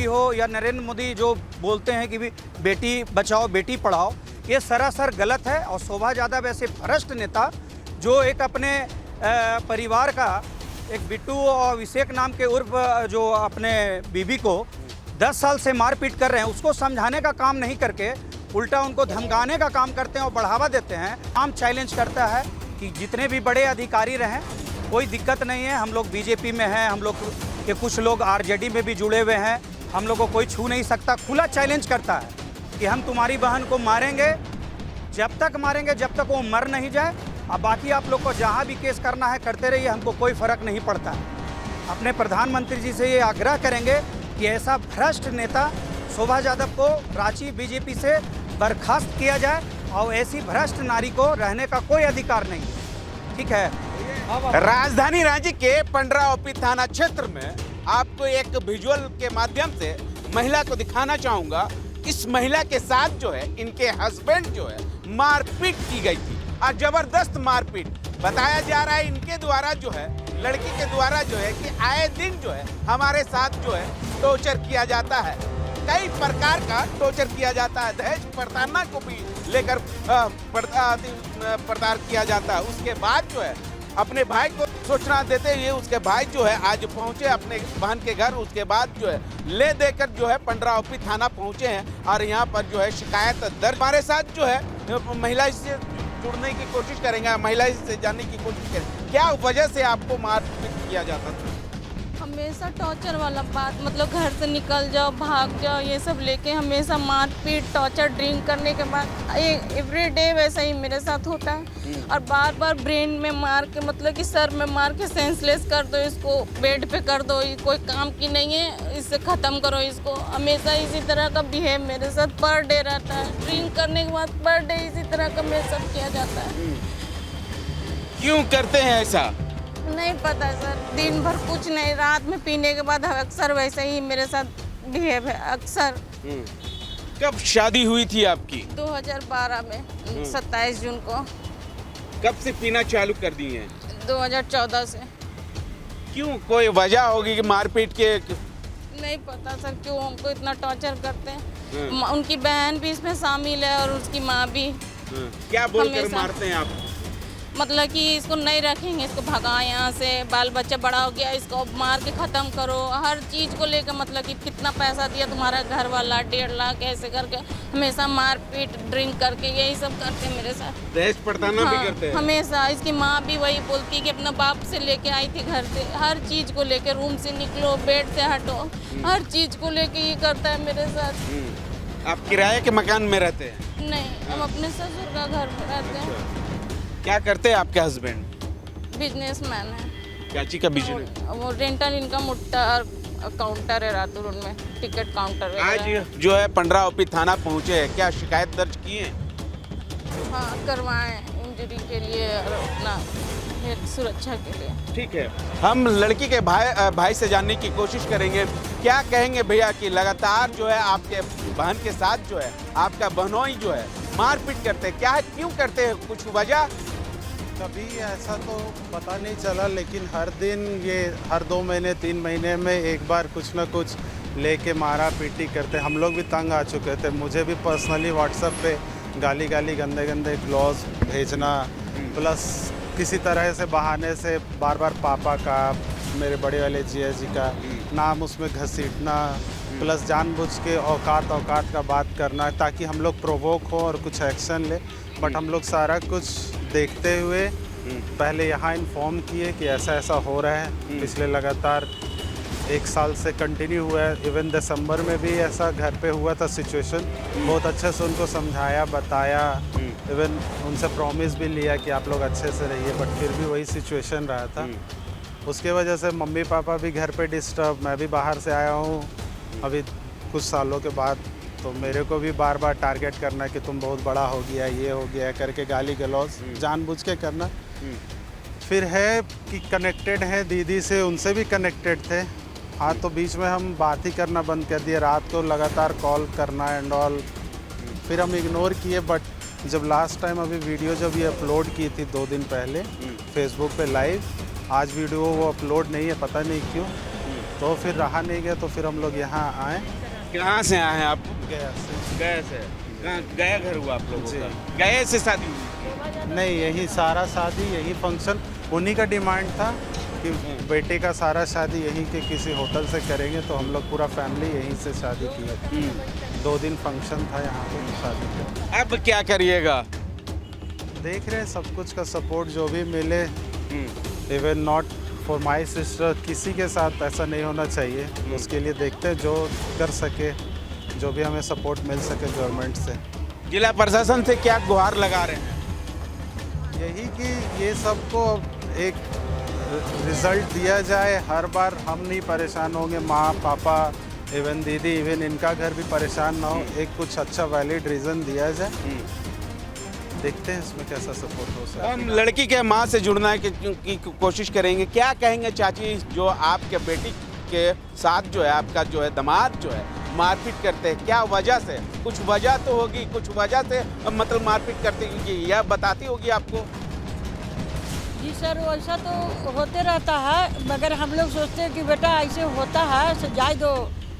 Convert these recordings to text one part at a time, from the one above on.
हो या नरेंद्र मोदी जो बोलते हैं कि भी बेटी बचाओ बेटी पढ़ाओ, ये सरासर गलत है। और शोभा यादव ऐसे भ्रष्ट नेता जो एक अपने परिवार का एक बिट्टू और अभिषेक नाम के उर्फ जो अपने बीबी को 10 साल से मारपीट कर रहे हैं, उसको समझाने का काम नहीं करके उल्टा उनको धमकाने का काम करते हैं और बढ़ावा देते हैं। आम चैलेंज करता है कि जितने भी बड़े अधिकारी रहें कोई दिक्कत नहीं है, हम लोग बीजेपी में हैं, हम लोग के कुछ लोग आरजेडी में भी जुड़े हुए हैं, हम लोग को कोई छू नहीं सकता। खुला चैलेंज करता है कि हम तुम्हारी बहन को मारेंगे, जब तक मारेंगे जब तक वो मर नहीं जाए। अब बाकी आप लोग को जहाँ भी केस करना है करते रहिए, हमको कोई फ़र्क नहीं पड़ता। अपने प्रधानमंत्री जी से ये आग्रह करेंगे कि ऐसा भ्रष्ट नेता शोभा यादव को रांची बीजेपी से बर्खास्त किया जाए और ऐसी भ्रष्ट नारी को रहने का कोई अधिकार नहीं। ठीक है। राजधानी रांची के पंडरा ओपी थाना क्षेत्र में आपको एक विजुअल के माध्यम से महिला को दिखाना चाहूंगा। इस महिला के साथ जो है इनके हस्बैंड जो है मारपीट की गई थी और जबरदस्त मारपीट बताया जा रहा है इनके द्वारा जो है, लड़की के द्वारा जो है कि आए दिन जो है हमारे साथ जो है टॉर्चर किया जाता है, कई प्रकार का टॉर्चर किया जाता है, दहेज प्रताड़ना को भी लेकर प्रताड़ किया जाता है। उसके बाद जो है अपने भाई को सूचना देते हुए उसके भाई जो है आज पहुंचे अपने बहन के घर। उसके बाद जो है ले देकर जो है पंडरा ओपी थाना पहुंचे हैं और यहां पर जो है शिकायत दर्ज। हमारे साथ जो है महिला से जुड़ने की कोशिश करेंगे, महिला से जानने की कोशिश करेंगे क्या वजह से आपको मारपीट किया जाता था। हमेशा टॉर्चर वाला बात, मतलब घर से निकल जाओ भाग जाओ ये सब लेके हमेशा मारपीट टॉर्चर, ड्रिंक करने के बाद एवरीडे वैसा ही मेरे साथ होता है। और बार बार ब्रेन में मार के, मतलब कि सर में मार के सेंसलेस कर दो इसको, बेड पे कर दो, ये कोई काम की नहीं है, इससे ख़त्म करो इसको। हमेशा इसी तरह का बिहेव मेरे साथ पर डे रहता है। ड्रिंक करने के बाद पर डे इसी तरह का मेरे साथ किया जाता है। क्यों करते हैं ऐसा नहीं पता सर, दिन भर कुछ नहीं, रात में पीने के बाद अक्सर वैसे ही मेरे साथ बिहेव है अक्सर। कब शादी हुई थी आपकी? 2012 में 27 जून को। कब से पीना चालू कर दी है? 2014 से। क्यों, कोई वजह होगी कि मारपीट के? नहीं पता सर क्यों हमको इतना टॉर्चर करते हैं। उनकी बहन भी इसमें शामिल है और उसकी माँ भी। क्या बोलकर मारते हैं आप? मतलब कि इसको नहीं रखेंगे, इसको भगाओ यहाँ से, बाल बच्चा बड़ा हो गया, इसको मार के ख़त्म करो। हर चीज़ को लेकर, मतलब कि कितना पैसा दिया तुम्हारा घर वाला, 1.5 लाख ऐसे करके हमेशा मारपीट ड्रिंक करके यही सब करते हैं मेरे साथ। दहेज प्रताड़ना भी करते हैं हमेशा। इसकी माँ भी वही बोलती है कि अपना बाप से लेके आई थी घर से, हर चीज़ को लेकर, रूम से निकलो, बेड से हटो, हर चीज़ को लेके ये करता है मेरे साथ। आप किराए के मकान में रहते हैं? नहीं, हम अपने ससुर का घर में रहते हैं। क्या करते हैं आपके हस्बैंड? बिजनेसमैन है। क्या चीज का बिजनेस? वो रेंटल इनकम काउंटर है रातुर में, टिकट काउंटर। आज जो है पंडरा ओपी थाना पहुंचे हैं, क्या शिकायत दर्ज की है? हाँ करवाएं, इंजरी के लिए और अपना सुरक्षा के लिए। ठीक है, हम लड़की के भाई से जानने की कोशिश करेंगे। क्या कहेंगे भैया कि लगातार जो है आपके बहन के साथ जो है आपका बहनोई जो है मारपीट करते हैं, क्या है, क्यों करते हैं, कुछ वजह? कभी ऐसा तो पता नहीं चला, लेकिन हर दिन ये हर 2 महीने 3 महीने में एक बार कुछ ना कुछ लेके मारा पीटी करते। हम लोग भी तंग आ चुके थे। मुझे भी पर्सनली व्हाट्सएप पे गाली गंदे गंदे ग्लॉस भेजना, प्लस किसी तरह से बहाने से बार बार पापा का, मेरे बड़े वाले जिया जी का नाम उसमें घसीटना, प्लस जानबूझ के औकात का बात करना ताकि हम लोग प्रोवोक हो और कुछ एक्शन ले। बट हम लोग सारा कुछ देखते हुए पहले यहाँ इन्फॉर्म किए कि ऐसा ऐसा हो रहा है। पिछले लगातार 1 साल से कंटिन्यू हुआ है। इवन दिसंबर में भी ऐसा घर पे हुआ था सिचुएशन। बहुत अच्छे से उनको समझाया, बताया, इवन उनसे प्रॉमिस भी लिया कि आप लोग अच्छे से रहिए, बट फिर भी वही सिचुएशन रहा था। उसके वजह से मम्मी पापा भी घर पे डिस्टर्ब, मैं भी बाहर से आया हूँ अभी कुछ सालों के बाद, तो मेरे को भी बार बार टारगेट करना कि तुम बहुत बड़ा हो गया, ये हो गया करके गाली गलौज जानबूझ के करना। फिर है कि कनेक्टेड है दीदी से, उनसे भी कनेक्टेड थे। हाँ, तो बीच में हम बात ही करना बंद कर दिया, रात को लगातार कॉल करना एंड ऑल। फिर हम इग्नोर किए। बट जब लास्ट टाइम अभी वीडियो जब ये अपलोड की थी 2 दिन पहले फेसबुक पे लाइव, आज वीडियो वो अपलोड नहीं है, पता नहीं क्यों। तो फिर रहा नहीं गया, तो फिर हम लोग यहाँ आए कहाँ से आए हैं आप? गया से। गए से। कहाँ गया घर हुआ आप लोगों जी। का? गए से शादी हुई? नहीं, यही सारा शादी, यही फंक्शन, उन्हीं का डिमांड था कि बेटे का सारा शादी यहीं के किसी होटल से करेंगे, तो हम लोग पूरा फैमिली यहीं से शादी की। 2 दिन फंक्शन था यहाँ पे शादी का। अब क्या करिएगा? देख रहे हैं सब कुछ का सपोर्ट जो भी मिले, even not for my sister, किसी के साथ ऐसा नहीं होना चाहिए। उसके लिए देखते हैं जो कर सके, जो भी हमें सपोर्ट मिल सके गवर्नमेंट से। जिला प्रशासन से क्या गुहार लगा रहे हैं? यही कि ये सबको एक रिजल्ट दिया जाए, हर बार हम नहीं परेशान होंगे, माँ पापा इवन दीदी इवन इनका घर भी परेशान ना हो, एक कुछ अच्छा वैलिड रीज़न दिया जाए। देखते हैं इसमें कैसा सपोर्ट हो सकता है। हम लड़की के माँ से जुड़ना की कोशिश करेंगे। क्या कहेंगे चाची, जो आपके बेटी के साथ जो है आपका जो है दामाद जो है मारपीट करते हैं, क्या वजह से? कुछ वजह तो होगी, कुछ वजह से मतलब मारपीट करते होगी, यह बताती होगी आपको? जी सर, वैसा तो होते रहता है, मगर हम लोग सोचते हैं कि बेटा ऐसे होता है, तो जाए दो,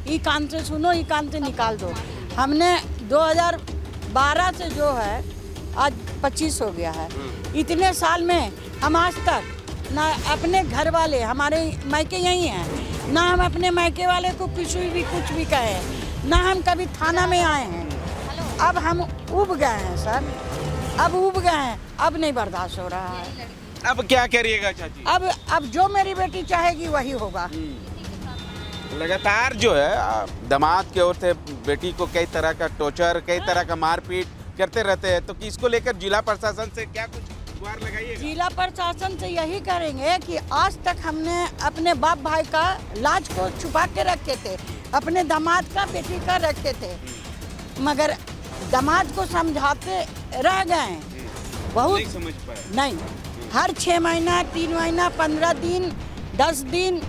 ये कान से सुनो, ये कान से निकाल दो। हमने 2012 से जो है आज 25 हो गया है, इतने साल में हम आज तक ना अपने घर वाले, हमारे मायके यही हैं, ना हम अपने मायके वाले को कुछ भी कहे, ना हम कभी थाना में आए हैं। अब हम उब गए हैं सर, अब उब गए हैं, अब नहीं बर्दाश्त हो रहा है। अब क्या करिएगा चाची? अब जो मेरी बेटी चाहेगी वही होगा। लगातार जो है दामाद की ओर से बेटी को कई तरह का टॉर्चर, कई तरह का मारपीट करते रहते हैं, तो इसको लेकर जिला प्रशासन से क्या कुछ गुहार लगाइएगा? जिला प्रशासन से यही करेंगे कि आज तक हमने अपने बाप भाई का लाज को छुपा के रखे थे, अपने दामाद का बेटी का रखे थे, मगर दामाद को समझाते रह गए बहुत, नहीं समझ पाए। नहीं, हर 6 महीना, 3 महीना, 15 दिन, 10 दिन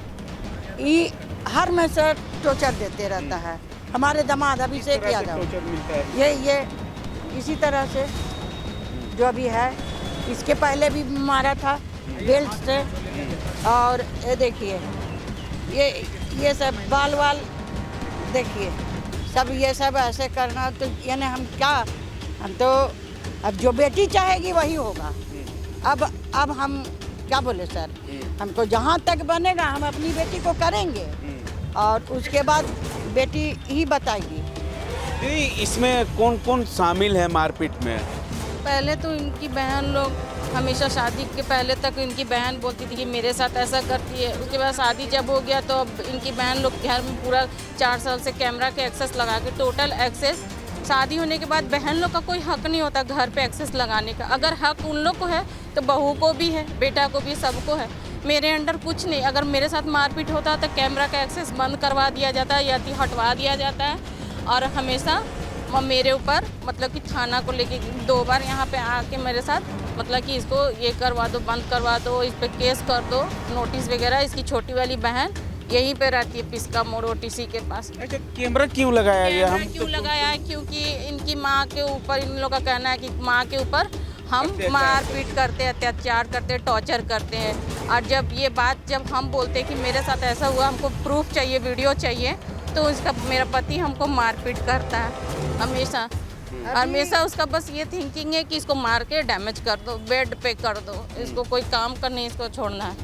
ये हर में से टॉर्चर देते रहता है हमारे दामाद। अभी से किया जाओ, टॉर्चर मिलता है। ये इसी तरह से जो अभी है, इसके पहले भी मारा था बेल्ट से। और ये देखिए, ये सब बाल देखिए, सब ये सब ऐसे करना, तो यानी हम क्या, हम तो अब जो बेटी चाहेगी वही होगा। अब हम क्या बोले सर, हमको जहाँ तक बनेगा हम अपनी बेटी को करेंगे, और उसके बाद बेटी ही बताएगी। इसमें कौन कौन शामिल है मारपीट में? पहले तो इनकी बहन लोग, हमेशा शादी के पहले तक इनकी बहन बोलती थी कि मेरे साथ ऐसा करती है। उसके बाद शादी जब हो गया तो अब इनकी बहन लोग घर में पूरा 4 साल से कैमरा के एक्सेस लगा के, टोटल एक्सेस, शादी होने के बाद बहन लोग का कोई हक नहीं होता घर पे एक्सेस लगाने का। अगर हक उन लोग को है तो बहू को भी है, बेटा को भी, सबको है। मेरे अंडर कुछ नहीं। अगर मेरे साथ मारपीट होता तो कैमरा का एक्सेस बंद करवा दिया जाता है या हटवा दिया जाता है। और हमेशा मेरे ऊपर मतलब कि थाना को लेके 2 बार यहाँ पे आके मेरे साथ मतलब कि इसको ये करवा दो, बंद करवा दो, इस पे केस कर दो, नोटिस वगैरह। इसकी छोटी वाली बहन यहीं पे रहती है, पिस्का मोड़ OTC के पास। अच्छा, कैमरा क्यों लगाया गया? कैमरा क्यों लगाया है? क्योंकि इनकी माँ के ऊपर, इन लोगों का कहना है कि माँ के ऊपर हम मारपीट करते, अत्याचार करते, टॉर्चर करते हैं। और जब ये बात जब हम बोलते हैं कि मेरे साथ ऐसा हुआ, हमको प्रूफ चाहिए, वीडियो चाहिए, तो उसका मेरा पति हमको मारपीट करता है हमेशा। हमेशा उसका बस ये थिंकिंग है कि इसको मार के डैमेज कर दो, बेड पे कर दो, इसको कोई काम कर नहीं, इसको छोड़ना है।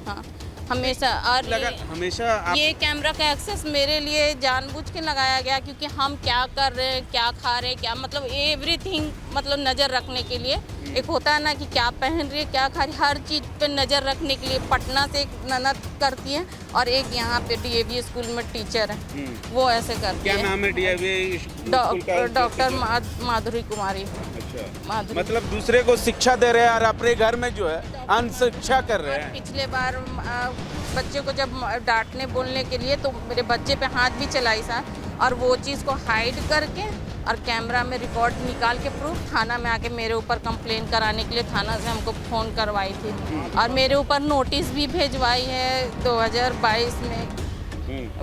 हाँ, हमेशा। और हमेशा ये कैमरा का एक्सेस मेरे लिए जानबूझ के लगाया गया, क्योंकि हम क्या कर रहे हैं, क्या खा रहे हैं, क्या मतलब एवरीथिंग, मतलब नज़र रखने के लिए। एक होता है ना कि क्या पहन रही है, क्या खा रही है, हर चीज़ पे नज़र रखने के लिए। पटना से एक ननद करती है और एक यहाँ पे DAV स्कूल में टीचर है, वो ऐसे करती है। क्या नाम है DAV? डॉक्टर माधुरी कुमारी। अच्छा, मतलब दूसरे को शिक्षा दे रहे हैं और अपने घर में जो है अनशिक्षा कर रहे हैं। पिछले बार बच्चे को जब डांटने बोलने के लिए तो मेरे बच्चे पे हाथ भी चलाई सा, और वो चीज़ को हाइड करके और कैमरा में रिकॉर्ड निकाल के प्रूफ थाना में आके मेरे ऊपर कंप्लेन कराने के लिए थाना से हमको फ़ोन करवाई थी। और मेरे ऊपर नोटिस भी भेजवाई है 2022 में,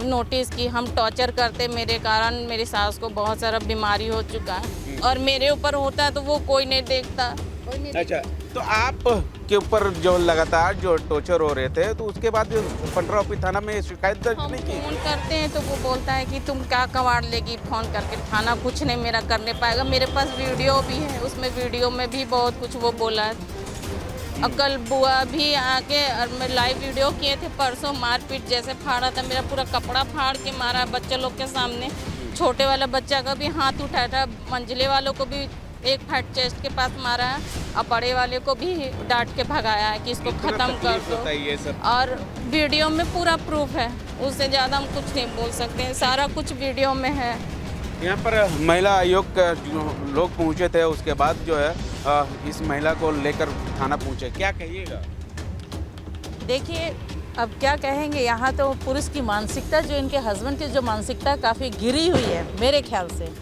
नोटिस की हम टॉर्चर करते, मेरे कारण मेरी सास को बहुत सारा बीमारी हो चुका है, और मेरे ऊपर होता है तो वो कोई नहीं देखता। अच्छा, तो आप के ऊपर जो लगातार जो टॉर्चर हो रहे थे, तो उसके बाद जो पंडराउपी थाना में शिकायत दर्ज हम नहीं की? फोन करते हैं तो वो बोलता है कि तुम क्या कबाड़ लेगी फोन करके, थाना कुछ नहीं मेरा करने पाएगा। मेरे पास वीडियो भी है, उसमें वीडियो में भी बहुत कुछ वो बोला है। और कल बुआ भी आके और मैं लाइव वीडियो किए थे परसों, मारपीट जैसे फाड़ा था, मेरा पूरा कपड़ा फाड़ के मारा बच्चे लोग के सामने। छोटे वाला बच्चा का भी हाथ उठाया था, मंझले वालों को भी एक फैट चेस्ट के पास मारा है और बड़े वाले को भी डांट के भगाया है कि इसको ख़त्म कर दो। ये सब और वीडियो में पूरा प्रूफ है, उससे ज़्यादा हम कुछ नहीं बोल सकते हैं, सारा कुछ वीडियो में है। यहाँ पर महिला आयोग का जो लोग पहुँचे थे, उसके बाद जो है इस महिला को लेकर थाना पहुँचे, क्या कहिएगा? देखिए, अब क्या कहेंगे, यहाँ तो पुरुष की मानसिकता, जो इनके हस्बैंड की जो मानसिकता काफ़ी गिरी हुई है मेरे ख्याल से।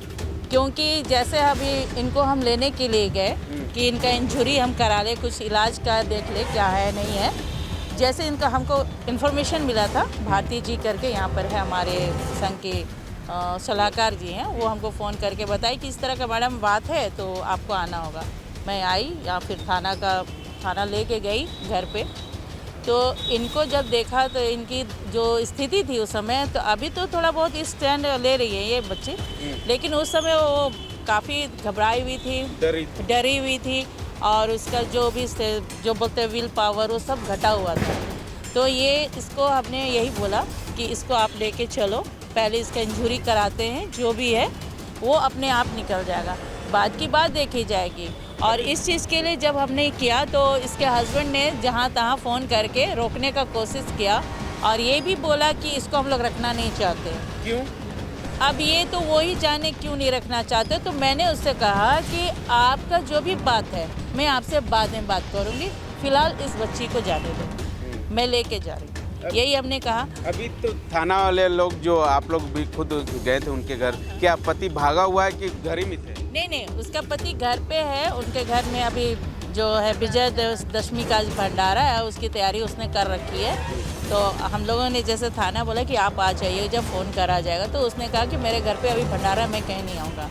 क्योंकि जैसे अभी इनको हम लेने के लिए गए कि इनका इंजरी हम करा ले, कुछ इलाज का देख ले क्या है नहीं है। जैसे इनका हमको इन्फॉर्मेशन मिला था, भारती जी करके यहाँ पर है हमारे संघ के सलाहकार जी हैं, वो हमको फ़ोन करके बताई कि इस तरह का मैडम बात है तो आपको आना होगा। मैं आई या फिर थाना लेके गई घर पे, तो इनको जब देखा तो इनकी जो स्थिति थी उस समय, तो अभी तो थोड़ा बहुत स्टैंड ले रही है ये बच्ची, लेकिन उस समय वो काफ़ी घबराई हुई थी, डरी हुई थी, और उसका जो भी जो बोलते हैं विल पावर, वो सब घटा हुआ था। तो ये इसको हमने यही बोला कि इसको आप लेके चलो, पहले इसका इंजरी कराते हैं, जो भी है वो अपने आप निकल जाएगा, बाद की बात देखी जाएगी। और इस चीज़ के लिए जब हमने किया तो इसके हस्बैंड ने जहाँ तहाँ फ़ोन करके रोकने का कोशिश किया, और ये भी बोला कि इसको हम लोग रखना नहीं चाहते। क्यों? अब ये तो वो ही जाने क्यों नहीं रखना चाहते। तो मैंने उससे कहा कि आपका जो भी बात है मैं आपसे बाद में बात करूँगी, फ़िलहाल इस बच्ची को जाने दो, मैं लेके जा रही हूँ, यही हमने कहा। अभी तो थाना वाले लोग, जो आप लोग भी खुद गए थे उनके घर, क्या पति भागा हुआ है कि घर ही में थे? नहीं, उसका पति घर पे है, उनके घर में अभी जो है विजय दशमी का भंडारा है, उसकी तैयारी उसने कर रखी है। तो हम लोगों ने जैसे थाना बोला कि आप आ जाइए, जब फ़ोन करा जाएगा, तो उसने कहा कि मेरे घर पे अभी भंडारा, मैं कहीं नहीं आऊँगा।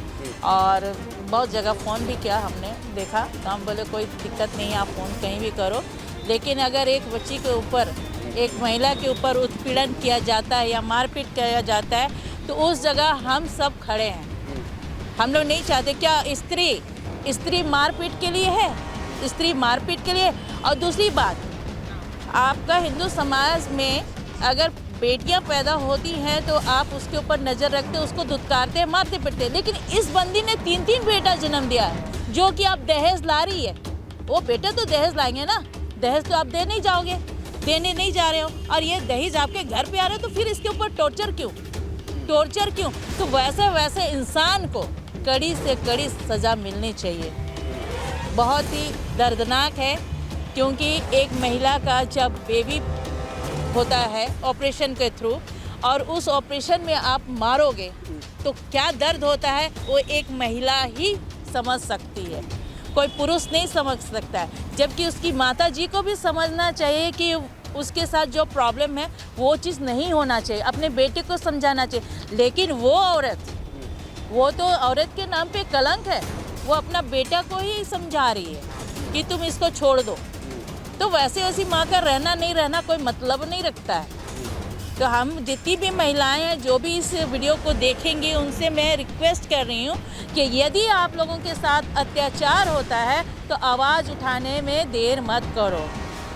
और बहुत जगह फ़ोन भी किया हमने, देखा, तो हम बोले कोई दिक्कत नहीं है, आप फ़ोन कहीं भी करो, लेकिन अगर एक बच्ची के ऊपर, एक महिला के ऊपर उत्पीड़न किया जाता है या मारपीट किया जाता है, तो उस जगह हम सब खड़े हैं। हम लोग नहीं चाहते। क्या स्त्री मारपीट के लिए है? स्त्री मारपीट के लिए। और दूसरी बात, आपका हिंदू समाज में अगर बेटियां पैदा होती हैं तो आप उसके ऊपर नज़र रखते, उसको धुतकारते हैं, मारते पीटते। लेकिन इस बंदी ने 3 बेटा जन्म दिया है, जो कि आप दहेज ला रही है। वो बेटे तो दहेज लाएंगे ना, दहेज तो आप देने नहीं जा रहे हो, और ये दहेज आपके घर पे आ रहे हो, तो फिर इसके ऊपर टॉर्चर क्यों? तो वैसे इंसान को कड़ी से कड़ी सज़ा मिलनी चाहिए। बहुत ही दर्दनाक है, क्योंकि एक महिला का जब बेबी होता है ऑपरेशन के थ्रू, और उस ऑपरेशन में आप मारोगे तो क्या दर्द होता है, वो एक महिला ही समझ सकती है, कोई पुरुष नहीं समझ सकता है। जबकि उसकी माता जी को भी समझना चाहिए कि उसके साथ जो प्रॉब्लम है वो चीज़ नहीं होना चाहिए, अपने बेटे को समझाना चाहिए। लेकिन वो तो औरत के नाम पे कलंक है, वो अपना बेटा को ही समझा रही है कि तुम इसको छोड़ दो। तो वैसी माँ का रहना नहीं रहना कोई मतलब नहीं रखता है। तो हम जितनी भी महिलाएं हैं जो भी इस वीडियो को देखेंगे, उनसे मैं रिक्वेस्ट कर रही हूँ कि यदि आप लोगों के साथ अत्याचार होता है तो आवाज़ उठाने में देर मत करो।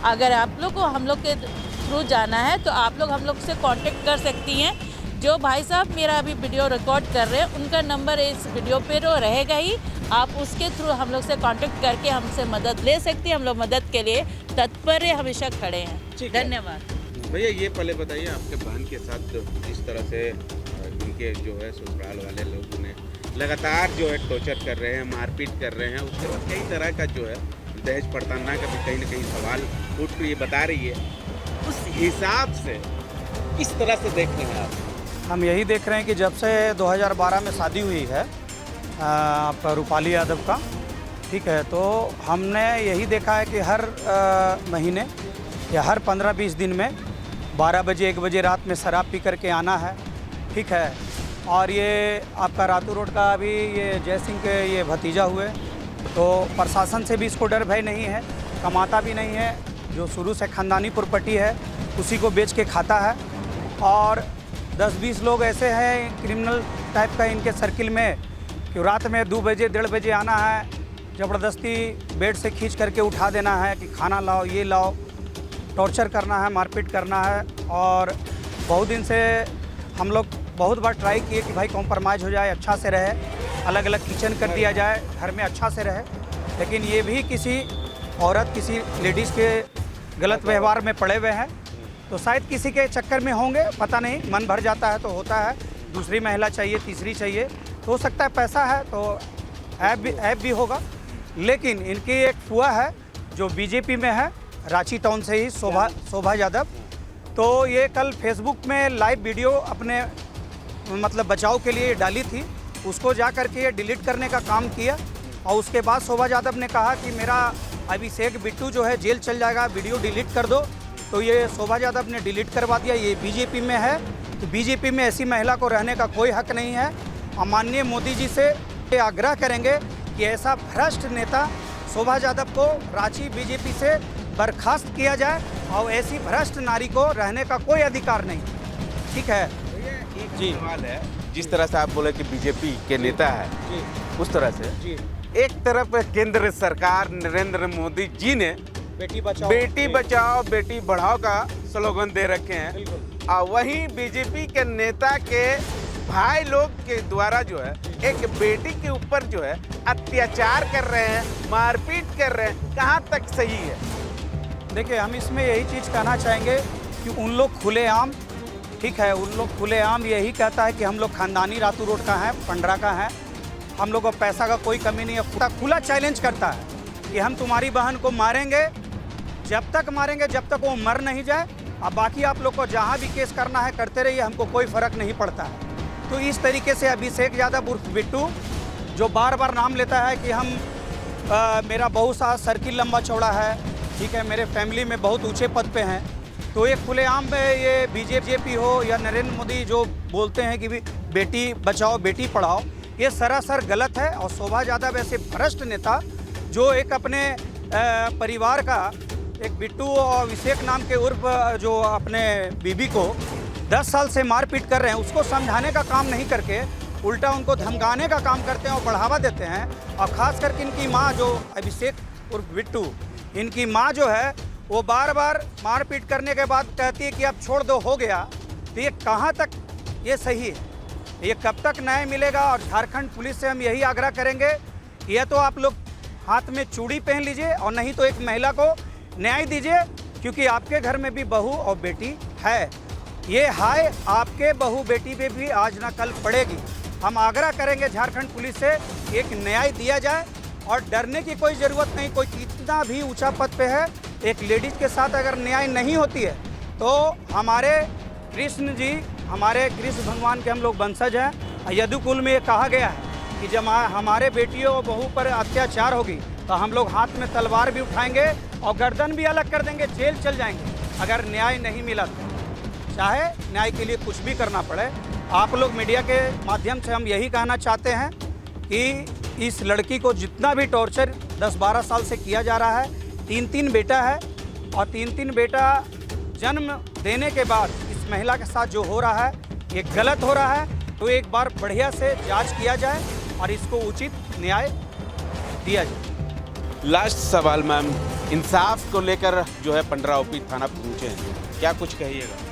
अगर आप लोग को हम लोग के थ्रू जाना है तो आप लोग हम लोग से कांटेक्ट कर सकती हैं। जो भाई साहब मेरा अभी वीडियो रिकॉर्ड कर रहे हैं, उनका नंबर इस वीडियो पे तो रहेगा ही, आप उसके थ्रू हम लोग से कांटेक्ट करके हमसे मदद ले सकती हैं। हम लोग मदद के लिए तत्पर हमेशा खड़े हैं। धन्यवाद। भैया, ये पहले बताइए, आपके बहन के साथ जिस तरह से इनके जो है ससुराल वाले लोग उन्हें लगातार जो है टॉर्चर कर रहे हैं, मारपीट कर रहे हैं, उसके बाद कई तरह का जो है दहेज प्रताड़ना का भी कहीं ना कहीं सवाल उठ कर ये बता रही है, उस हिसाब से किस तरह से देख रहे हैं आप? हम यही देख रहे हैं कि जब से 2012 में शादी हुई है आपका रूपाली यादव का, ठीक है, तो हमने यही देखा है कि हर महीने या हर 15-20 दिन में 12 बजे 1 बजे रात में शराब पी करके आना है, ठीक है। और ये आपका रातू रोड का अभी ये जय सिंह के ये भतीजा हुए, तो प्रशासन से भी इसको डर भय नहीं है। कमाता भी नहीं है, जो शुरू से ख़ानदानी प्रॉपर्टी है उसी को बेच के खाता है। और 10-20 लोग ऐसे हैं क्रिमिनल टाइप का इनके सर्किल में कि रात में 2 बजे 1:30 बजे आना है, ज़बरदस्ती बेड से खींच करके उठा देना है कि खाना लाओ, ये लाओ, टॉर्चर करना है, मारपीट करना है। और बहुत दिन से हम लोग बहुत बार ट्राई किए कि भाई कॉम्प्रोमाइज़ हो जाए, अच्छा से रहे, अलग अलग किचन कर दिया जाए, घर में अच्छा से रहे, लेकिन ये भी किसी औरत, किसी लेडीज़ के गलत व्यवहार में पड़े हुए हैं। तो शायद किसी के चक्कर में होंगे, पता नहीं, मन भर जाता है तो होता है, दूसरी महिला चाहिए, तीसरी चाहिए, तो हो सकता है पैसा है तो ऐप भी होगा। लेकिन इनकी एक फुआ है जो बीजेपी में है, रांची टाउन से ही, शोभा यादव। तो ये कल फेसबुक में लाइव वीडियो अपने मतलब बचाव के लिए डाली थी, उसको जा करके ये डिलीट करने का काम किया। और उसके बाद शोभा यादव ने कहा कि मेरा अभिषेक बिट्टू जो है जेल चल जाएगा, वीडियो डिलीट कर दो। तो ये शोभा यादव ने डिलीट करवा दिया। ये बीजेपी में है, तो बीजेपी में ऐसी महिला को रहने का कोई हक नहीं है। हम माननीय मोदी जी से ये आग्रह करेंगे कि ऐसा भ्रष्ट नेता शोभा यादव को रांची बीजेपी से बर्खास्त किया जाए और ऐसी भ्रष्ट नारी को रहने का कोई अधिकार नहीं। ठीक है जी, सवाल है, जिस तरह से आप बोले कि बीजेपी के नेता है जी, उस तरह से जी, एक तरफ केंद्र सरकार नरेंद्र मोदी जी ने बेटी बचाओ बेटी बढ़ाओ का स्लोगन दे रखे हैं, बिल्कुल। और वहीं बीजेपी के नेता के भाई लोग के द्वारा जो है एक बेटी के ऊपर जो है अत्याचार कर रहे हैं, मारपीट कर रहे हैं, कहाँ तक सही है? देखिए, हम इसमें यही चीज़ कहना चाहेंगे कि उन लोग खुलेआम, ठीक है, उन लोग खुलेआम यही कहता है कि हम लोग खानदानी रातू रोड का है, पंडरा का है, हम लोग को पैसा का कोई कमी नहीं है। खुला चैलेंज करता है कि हम तुम्हारी बहन को मारेंगे, जब तक मारेंगे जब तक वो मर नहीं जाए, अब बाकी आप लोग को जहाँ भी केस करना है करते रहिए, हमको कोई फ़र्क नहीं पड़ता है। तो इस तरीके से अभिषेक यादव उर्फ बिट्टू जो बार बार नाम लेता है कि हम मेरा बहुत सा सर्किल लंबा चौड़ा है, ठीक है, मेरे फैमिली में बहुत ऊंचे पद पे हैं, तो ये खुलेआम में ये बीजेपी हो या नरेंद्र मोदी जो बोलते हैं कि बेटी बचाओ बेटी पढ़ाओ, ये सरासर गलत है। और शोभा यादव ऐसे भ्रष्ट नेता जो एक अपने परिवार का एक बिट्टू और अभिषेक नाम के उर्फ जो अपने बीबी को 10 साल से मारपीट कर रहे हैं, उसको समझाने का काम नहीं करके उल्टा उनको धमकाने का काम करते हैं और बढ़ावा देते हैं। और ख़ास करके इनकी माँ जो अभिषेक उर्फ बिट्टू, इनकी माँ जो है वो बार बार मारपीट करने के बाद कहती है कि अब छोड़ दो, हो गया। तो ये कहाँ तक ये सही है, ये कब तक न्याय मिलेगा? और झारखंड पुलिस से हम यही आग्रह करेंगे कि या तो आप लोग हाथ में चूड़ी पहन लीजिए और नहीं तो एक महिला को न्याय दीजिए, क्योंकि आपके घर में भी बहू और बेटी है। ये हाय आपके बहू बेटी पे भी आज ना कल पड़ेगी। हम आग्रह करेंगे झारखंड पुलिस से एक न्याय दिया जाए और डरने की कोई ज़रूरत नहीं। कोई कितना भी ऊंचा पद पे है, एक लेडीज़ के साथ अगर न्याय नहीं होती है तो हमारे कृष्ण जी, हमारे कृष्ण भगवान के हम लोग वंशज हैं। यदुकुल में ये कहा गया है कि जब हमारे बेटियों और बहू पर अत्याचार होगी तो हम लोग हाथ में तलवार भी उठाएंगे और गर्दन भी अलग कर देंगे, जेल चल जाएंगे अगर न्याय नहीं मिला तो, चाहे न्याय के लिए कुछ भी करना पड़े। आप लोग मीडिया के माध्यम से हम यही कहना चाहते हैं कि इस लड़की को जितना भी टॉर्चर 10-12 साल से किया जा रहा है, 3 बेटा है और 3 बेटा जन्म देने के बाद इस महिला के साथ जो हो रहा है ये गलत हो रहा है। तो एक बार बढ़िया से जांच किया जाए और इसको उचित न्याय दिया जाए। लास्ट सवाल मैम, इंसाफ को लेकर जो है पंडरा ओपी थाना पहुँचे हैं, क्या कुछ कहिएगा?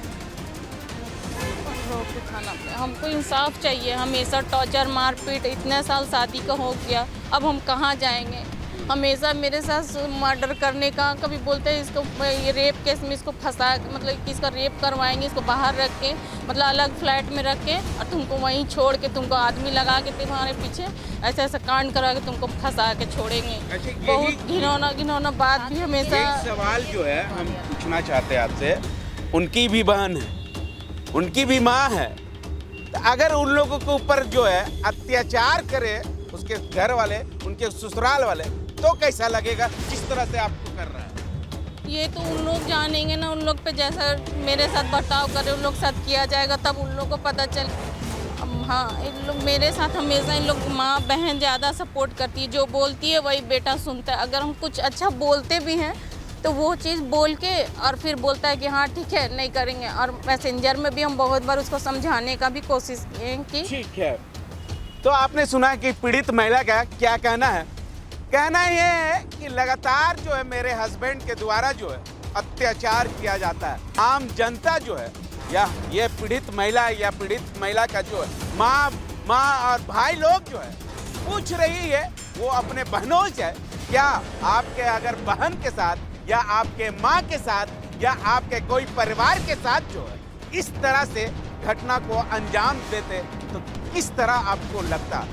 थाना पे हमको इंसाफ चाहिए। हमेशा टॉर्चर मारपीट, इतने साल शादी का हो गया, अब हम कहाँ जाएंगे? हमेशा मेरे साथ मर्डर करने का, कभी बोलते हैं इसको ये रेप केस में इसको फंसा, मतलब कि इसका रेप करवाएंगे, इसको बाहर रख के, मतलब अलग फ्लैट में रख के और तुमको वहीं छोड़ के, तुमको आदमी लगा के तुम्हारे पीछे ऐसा ऐसा कांड करा के तुमको फंसा के छोड़ेंगे। बहुत घिनौना बात भी हमेशा। एक सवाल जो है हम पूछना चाहते हैं आपसे, उनकी भी बहन है, उनकी भी माँ है, तो अगर उन लोगों के ऊपर जो है अत्याचार करे उसके घर वाले, उनके ससुराल वाले, तो कैसा लगेगा जिस तरह से आपको कर रहा है? ये तो उन लोग जानेंगे ना, उन लोग पे जैसा मेरे साथ बर्ताव करे उन लोग साथ किया जाएगा, तब उन लोग को पता चल। हाँ, इन लोग मेरे साथ हमेशा इन लोग माँ बहन ज़्यादा सपोर्ट करती है, जो बोलती है वही बेटा सुनता है। अगर हम कुछ अच्छा बोलते भी हैं तो वो चीज़ बोल के और फिर बोलता है कि हाँ ठीक है नहीं करेंगे। और मैसेंजर में भी हम बहुत बार उसको समझाने का भी कोशिश किए कि ठीक है। तो आपने सुना कि पीड़ित महिला का क्या कहना है। कहना ये है कि लगातार जो है मेरे हस्बैंड के द्वारा जो है अत्याचार किया जाता है। आम जनता जो है या ये पीड़ित महिला का जो है माँ और भाई लोग जो है पूछ रही है वो अपने बहनों से, क्या आपके अगर बहन के साथ या आपके माँ के साथ या आपके कोई परिवार के साथ जो है इस तरह से घटना को अंजाम देते तो किस तरह आपको लगता।